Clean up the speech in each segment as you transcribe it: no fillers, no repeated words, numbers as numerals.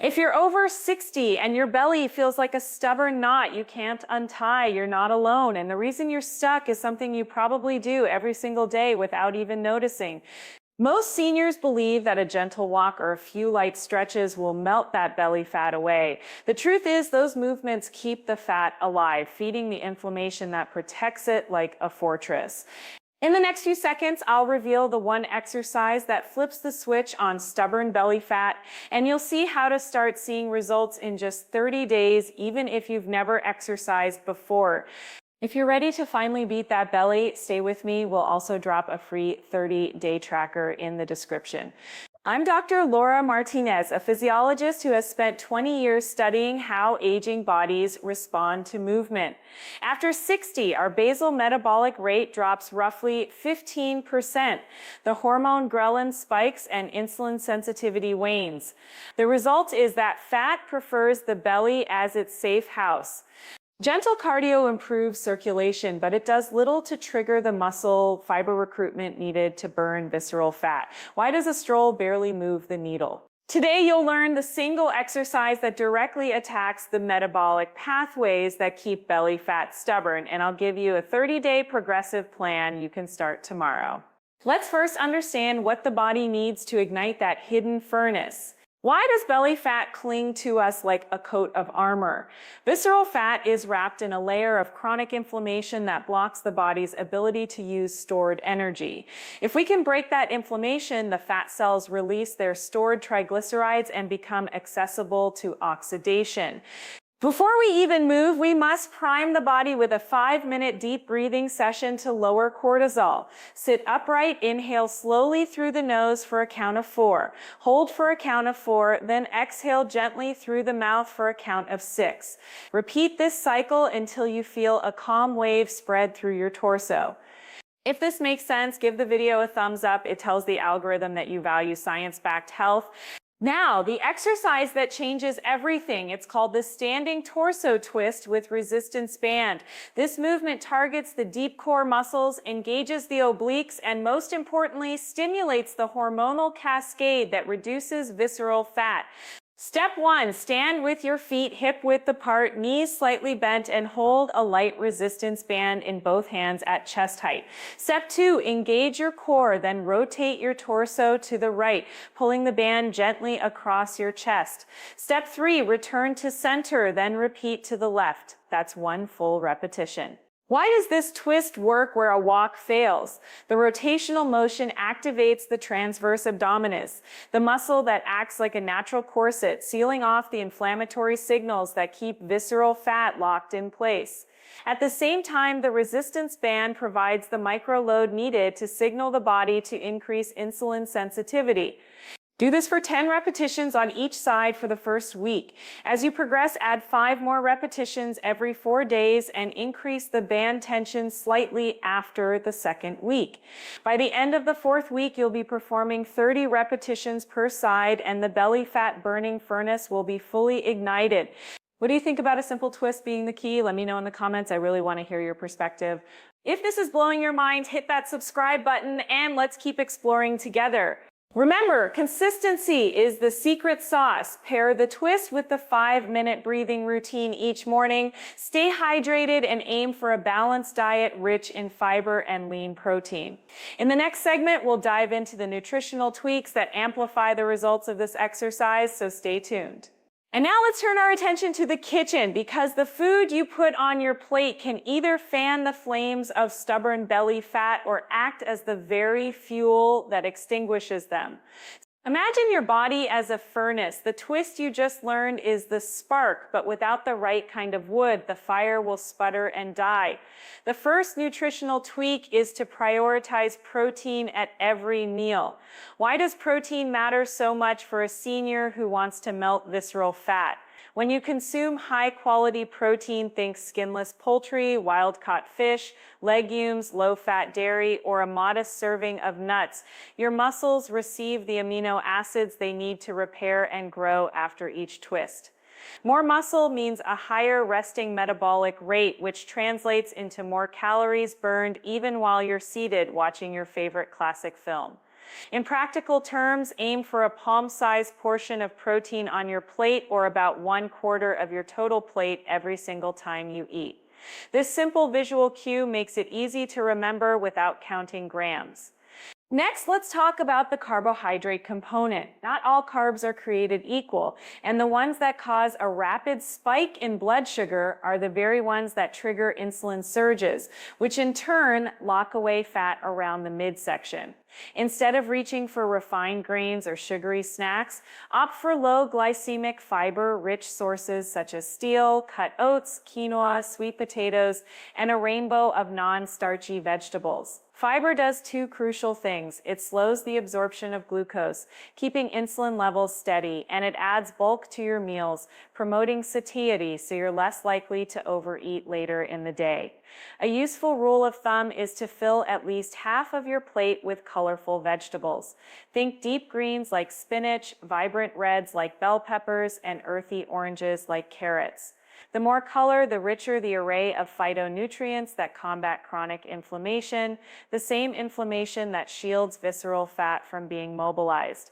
If you're over 60 and your belly feels like a stubborn knot you can't untie, you're not alone. And the reason you're stuck is something you probably do every single day without even noticing. Most seniors believe that a gentle walk or a few light stretches will melt that belly fat away. The truth is, those movements keep the fat alive, feeding the inflammation that protects it like a fortress. In the next few seconds, I'll reveal the one exercise that flips the switch on stubborn belly fat, and you'll see how to start seeing results in just 30 days, even if you've never exercised before. If you're ready to finally beat that belly, stay with me. We'll also drop a free 30-day tracker in the description. I'm Dr. Laura Martinez, a physiologist who has spent 20 years studying how aging bodies respond to movement. After 60, our basal metabolic rate drops roughly 15%. The hormone ghrelin spikes and insulin sensitivity wanes. The result is that fat prefers the belly as its safe house. Gentle cardio improves circulation, but it does little to trigger the muscle fiber recruitment needed to burn visceral fat. Why does a stroll barely move the needle? Today, you'll learn the single exercise that directly attacks the metabolic pathways that keep belly fat stubborn, and I'll give you a 30-day progressive plan you can start tomorrow. Let's first understand what the body needs to ignite that hidden furnace. Why does belly fat cling to us like a coat of armor? Visceral fat is wrapped in a layer of chronic inflammation that blocks the body's ability to use stored energy. If we can break that inflammation, the fat cells release their stored triglycerides and become accessible to oxidation. Before we even move, we must prime the body with a 5-minute deep breathing session to lower cortisol. Sit upright, inhale slowly through the nose for a count of 4. Hold for a count of 4, then exhale gently through the mouth for a count of 6. Repeat this cycle until you feel a calm wave spread through your torso. If this makes sense, give the video a thumbs up. It tells the algorithm that you value science-backed health. Now, the exercise that changes everything, it's called the standing torso twist with resistance band. This movement targets the deep core muscles, engages the obliques, and most importantly, stimulates the hormonal cascade that reduces visceral fat. Step 1, stand with your feet hip-width apart, knees slightly bent, and hold a light resistance band in both hands at chest height. Step 2, engage your core, then rotate your torso to the right, pulling the band gently across your chest. Step 3, return to center, then repeat to the left. That's 1 full repetition. Why does this twist work where a walk fails? The rotational motion activates the transverse abdominis, the muscle that acts like a natural corset, sealing off the inflammatory signals that keep visceral fat locked in place. At the same time, the resistance band provides the microload needed to signal the body to increase insulin sensitivity. Do this for 10 repetitions on each side for the first week. As you progress, add 5 more repetitions every 4 days and increase the band tension slightly after the second week. By the end of the 4th week, you'll be performing 30 repetitions per side and the belly fat burning furnace will be fully ignited. What do you think about a simple twist being the key? Let me know in the comments. I really want to hear your perspective. If this is blowing your mind, hit that subscribe button and let's keep exploring together. Remember, consistency is the secret sauce. Pair the twist with the 5-minute breathing routine each morning. Stay hydrated and aim for a balanced diet rich in fiber and lean protein. In the next segment, we'll dive into the nutritional tweaks that amplify the results of this exercise, so stay tuned. And now let's turn our attention to the kitchen, because the food you put on your plate can either fan the flames of stubborn belly fat or act as the very fuel that extinguishes them. Imagine your body as a furnace. The twist you just learned is the spark, but without the right kind of wood, the fire will sputter and die. The first nutritional tweak is to prioritize protein at every meal. Why does protein matter so much for a senior who wants to melt visceral fat? When you consume high-quality protein, think skinless poultry, wild-caught fish, legumes, low-fat dairy, or a modest serving of nuts, your muscles receive the amino acids they need to repair and grow after each twist. More muscle means a higher resting metabolic rate, which translates into more calories burned even while you're seated watching your favorite classic film. In practical terms, aim for a palm-sized portion of protein on your plate or about 1/4 of your total plate every single time you eat. This simple visual cue makes it easy to remember without counting grams. Next, let's talk about the carbohydrate component. Not all carbs are created equal, and the ones that cause a rapid spike in blood sugar are the very ones that trigger insulin surges, which in turn lock away fat around the midsection. Instead of reaching for refined grains or sugary snacks, opt for low glycemic fiber-rich sources such as steel, cut oats, quinoa, sweet potatoes, and a rainbow of non-starchy vegetables. Fiber does two crucial things. It slows the absorption of glucose, keeping insulin levels steady, and it adds bulk to your meals, promoting satiety so you're less likely to overeat later in the day. A useful rule of thumb is to fill at least half of your plate with colorful vegetables. Think deep greens like spinach, vibrant reds like bell peppers, and earthy oranges like carrots. The more color, the richer the array of phytonutrients that combat chronic inflammation, the same inflammation that shields visceral fat from being mobilized.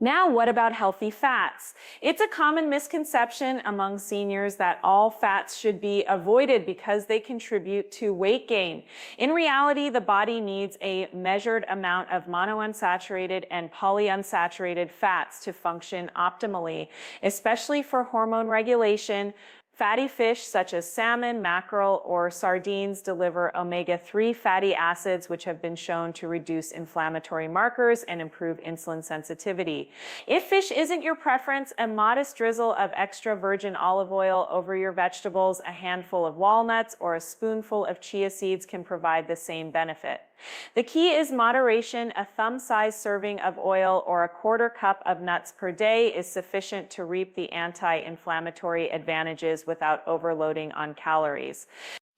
Now, what about healthy fats? It's a common misconception among seniors that all fats should be avoided because they contribute to weight gain. In reality, the body needs a measured amount of monounsaturated and polyunsaturated fats to function optimally, especially for hormone regulation. Fatty fish such as salmon, mackerel, or sardines deliver omega-3 fatty acids, which have been shown to reduce inflammatory markers and improve insulin sensitivity. If fish isn't your preference, a modest drizzle of extra virgin olive oil over your vegetables, a handful of walnuts, or a spoonful of chia seeds can provide the same benefit. The key is moderation. A thumb-sized serving of oil or a 1/4 cup of nuts per day is sufficient to reap the anti-inflammatory advantages without overloading on calories.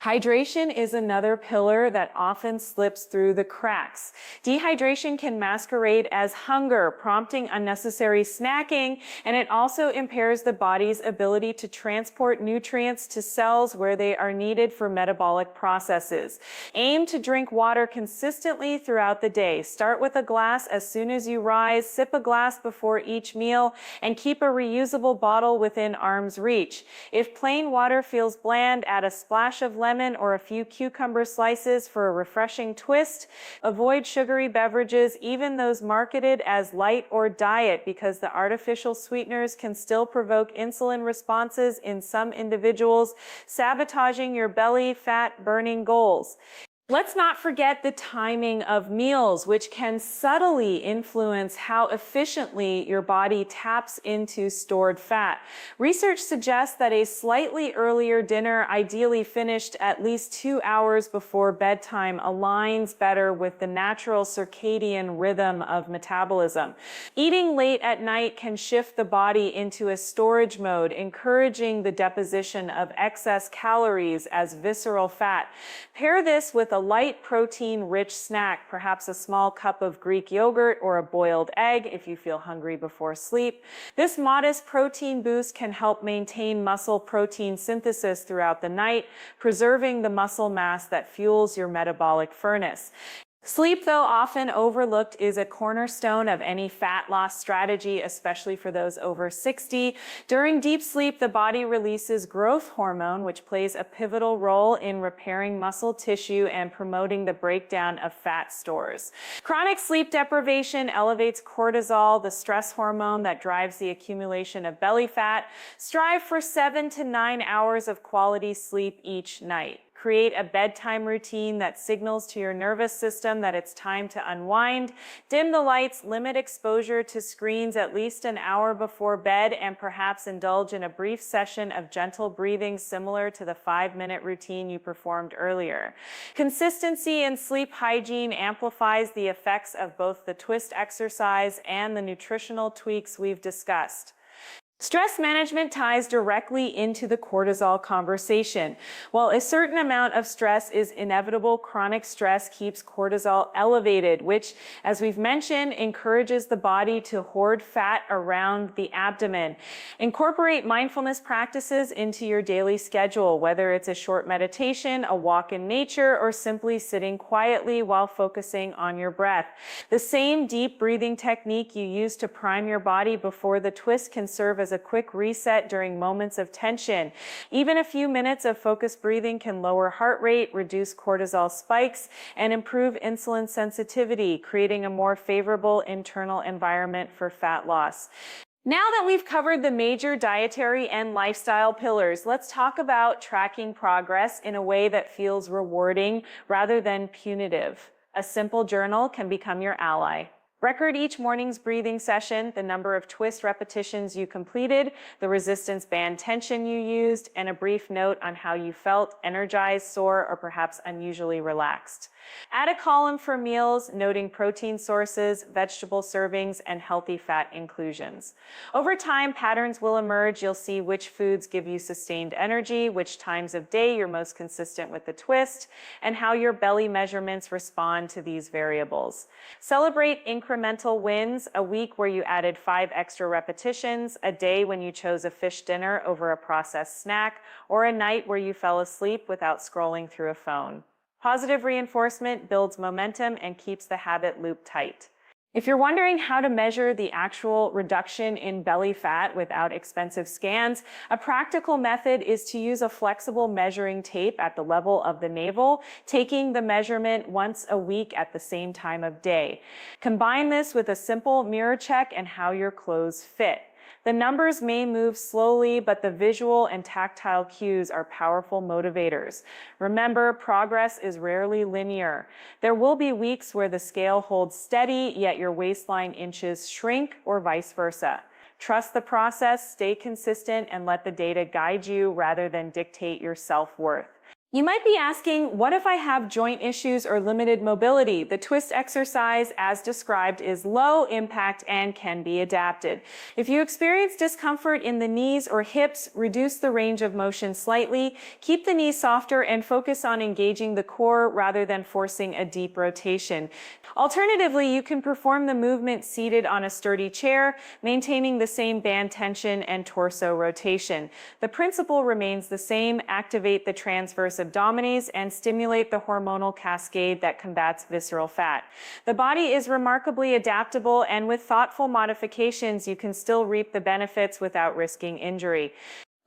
Hydration is another pillar that often slips through the cracks. Dehydration can masquerade as hunger, prompting unnecessary snacking, and it also impairs the body's ability to transport nutrients to cells where they are needed for metabolic processes. Aim to drink water consistently throughout the day. Start with a glass as soon as you rise, sip a glass before each meal, and keep a reusable bottle within arm's reach. If plain water feels bland, add a splash of lemon or a few cucumber slices for a refreshing twist. Avoid sugary beverages, even those marketed as light or diet, because the artificial sweeteners can still provoke insulin responses in some individuals, sabotaging your belly fat burning goals. Let's not forget the timing of meals, which can subtly influence how efficiently your body taps into stored fat. Research suggests that a slightly earlier dinner, ideally finished at least 2 hours before bedtime, aligns better with the natural circadian rhythm of metabolism. Eating late at night can shift the body into a storage mode, encouraging the deposition of excess calories as visceral fat. Pair this with a light protein-rich snack, perhaps a small cup of Greek yogurt or a boiled egg if you feel hungry before sleep. This modest protein boost can help maintain muscle protein synthesis throughout the night, preserving the muscle mass that fuels your metabolic furnace. Sleep, though often overlooked, is a cornerstone of any fat loss strategy, especially for those over 60. During deep sleep, the body releases growth hormone, which plays a pivotal role in repairing muscle tissue and promoting the breakdown of fat stores. Chronic sleep deprivation elevates cortisol, the stress hormone that drives the accumulation of belly fat. Strive for 7 to 9 hours of quality sleep each night. Create a bedtime routine that signals to your nervous system that it's time to unwind. Dim the lights, limit exposure to screens at least an hour before bed, and perhaps indulge in a brief session of gentle breathing similar to the 5-minute routine you performed earlier. Consistency in sleep hygiene amplifies the effects of both the twist exercise and the nutritional tweaks we've discussed. Stress management ties directly into the cortisol conversation. While a certain amount of stress is inevitable, chronic stress keeps cortisol elevated, which, as we've mentioned, encourages the body to hoard fat around the abdomen. Incorporate mindfulness practices into your daily schedule, whether it's a short meditation, a walk in nature, or simply sitting quietly while focusing on your breath. The same deep breathing technique you use to prime your body before the twist can serve as a quick reset during moments of tension. Even a few minutes of focused breathing can lower heart rate, reduce cortisol spikes, and improve insulin sensitivity, creating a more favorable internal environment for fat loss. Now that we've covered the major dietary and lifestyle pillars, let's talk about tracking progress in a way that feels rewarding rather than punitive. A simple journal can become your ally. Record each morning's breathing session, the number of twist repetitions you completed, the resistance band tension you used, and a brief note on how you felt, energized, sore, or perhaps unusually relaxed. Add a column for meals, noting protein sources, vegetable servings, and healthy fat inclusions. Over time, patterns will emerge. You'll see which foods give you sustained energy, which times of day you're most consistent with the twist, and how your belly measurements respond to these variables. Celebrate incremental wins, a week where you added 5 extra repetitions, a day when you chose a fish dinner over a processed snack, or a night where you fell asleep without scrolling through a phone. Positive reinforcement builds momentum and keeps the habit loop tight. If you're wondering how to measure the actual reduction in belly fat without expensive scans, a practical method is to use a flexible measuring tape at the level of the navel, taking the measurement once a week at the same time of day. Combine this with a simple mirror check and how your clothes fit. The numbers may move slowly, but the visual and tactile cues are powerful motivators. Remember, progress is rarely linear. There will be weeks where the scale holds steady, yet your waistline inches shrink, or vice versa. Trust the process, stay consistent, and let the data guide you rather than dictate your self-worth. You might be asking, what if I have joint issues or limited mobility? The twist exercise, as described, is low impact and can be adapted. If you experience discomfort in the knees or hips, reduce the range of motion slightly, keep the knees softer, and focus on engaging the core rather than forcing a deep rotation. Alternatively, you can perform the movement seated on a sturdy chair, maintaining the same band tension and torso rotation. The principle remains the same: activate the transverse abdominis and stimulate the hormonal cascade that combats visceral fat. The body is remarkably adaptable, and with thoughtful modifications, you can still reap the benefits without risking injury.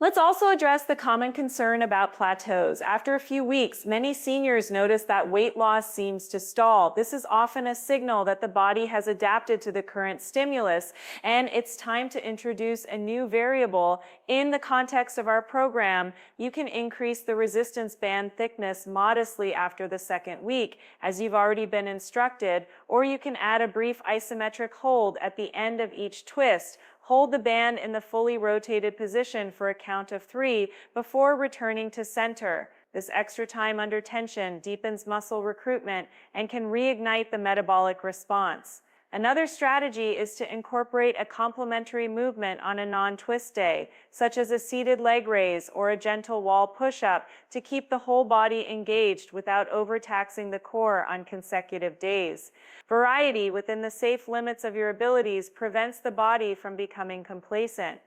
Let's also address the common concern about plateaus. After a few weeks, many seniors notice that weight loss seems to stall. This is often a signal that the body has adapted to the current stimulus, and it's time to introduce a new variable. In the context of our program, you can increase the resistance band thickness modestly after the second week, as you've already been instructed, or you can add a brief isometric hold at the end of each twist. Hold the band in the fully rotated position for a count of 3 before returning to center. This extra time under tension deepens muscle recruitment and can reignite the metabolic response. Another strategy is to incorporate a complementary movement on a non-twist day, such as a seated leg raise or a gentle wall push-up, to keep the whole body engaged without overtaxing the core on consecutive days. Variety within the safe limits of your abilities prevents the body from becoming complacent.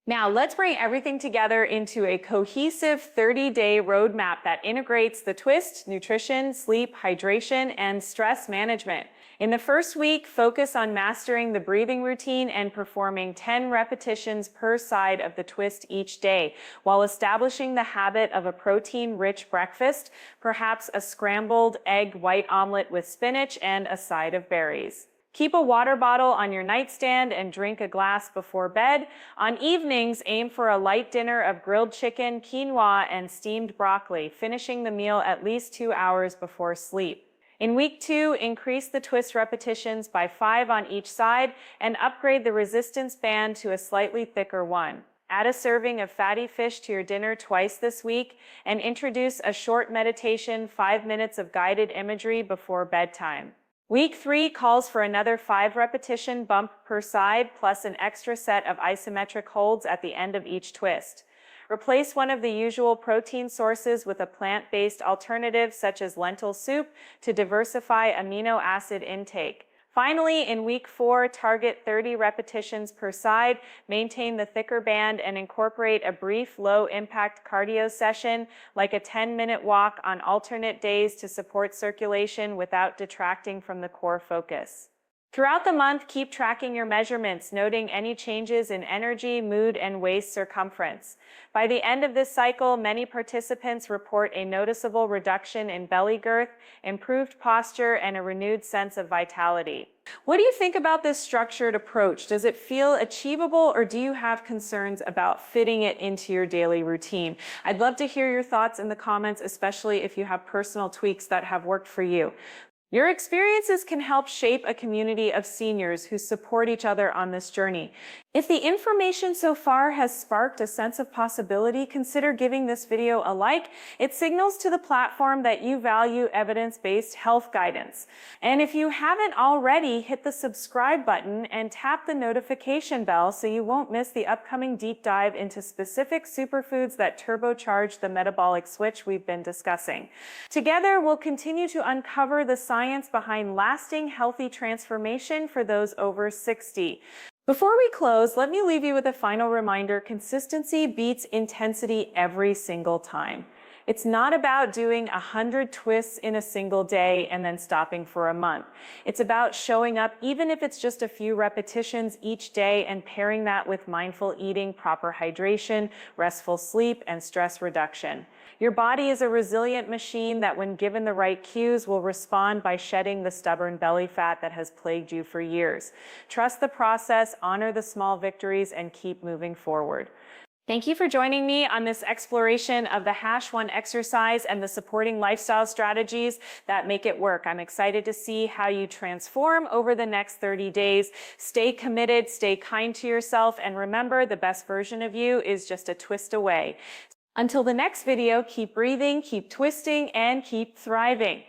Now, let's bring everything together into a cohesive 30-day roadmap that integrates the twist, nutrition, sleep, hydration, and stress management. In the first week, focus on mastering the breathing routine and performing 10 repetitions per side of the twist each day, while establishing the habit of a protein-rich breakfast, perhaps a scrambled egg white omelet with spinach and a side of berries. Keep a water bottle on your nightstand and drink a glass before bed. On evenings, aim for a light dinner of grilled chicken, quinoa, and steamed broccoli, finishing the meal at least 2 hours before sleep. In week 2, increase the twist repetitions by 5 on each side and upgrade the resistance band to a slightly thicker one. Add a serving of fatty fish to your dinner twice this week and introduce a short meditation, 5 minutes of guided imagery before bedtime. Week 3 calls for another 5 repetition bump per side, plus an extra set of isometric holds at the end of each twist. Replace one of the usual protein sources with a plant-based alternative such as lentil soup to diversify amino acid intake. Finally, in week 4, target 30 repetitions per side, maintain the thicker band, and incorporate a brief low-impact cardio session like a 10-minute walk on alternate days to support circulation without detracting from the core focus. Throughout the month, keep tracking your measurements, noting any changes in energy, mood, and waist circumference. By the end of this cycle, many participants report a noticeable reduction in belly girth, improved posture, and a renewed sense of vitality. What do you think about this structured approach? Does it feel achievable, or do you have concerns about fitting it into your daily routine? I'd love to hear your thoughts in the comments, especially if you have personal tweaks that have worked for you. Your experiences can help shape a community of seniors who support each other on this journey. If the information so far has sparked a sense of possibility, consider giving this video a like. It signals to the platform that you value evidence-based health guidance. And if you haven't already, hit the subscribe button and tap the notification bell so you won't miss the upcoming deep dive into specific superfoods that turbocharge the metabolic switch we've been discussing. Together, we'll continue to uncover the science behind lasting healthy transformation for those over 60. Before we close, let me leave you with a final reminder: consistency beats intensity every single time. It's not about doing 100 twists in a single day and then stopping for a month. It's about showing up, even if it's just a few repetitions each day, and pairing that with mindful eating, proper hydration, restful sleep, and stress reduction. Your body is a resilient machine that, when given the right cues, will respond by shedding the stubborn belly fat that has plagued you for years. Trust the process, honor the small victories, and keep moving forward. Thank you for joining me on this exploration of the #1 exercise and the supporting lifestyle strategies that make it work. I'm excited to see how you transform over the next 30 days. Stay committed, stay kind to yourself, and remember, the best version of you is just a twist away. Until the next video, keep breathing, keep twisting, and keep thriving.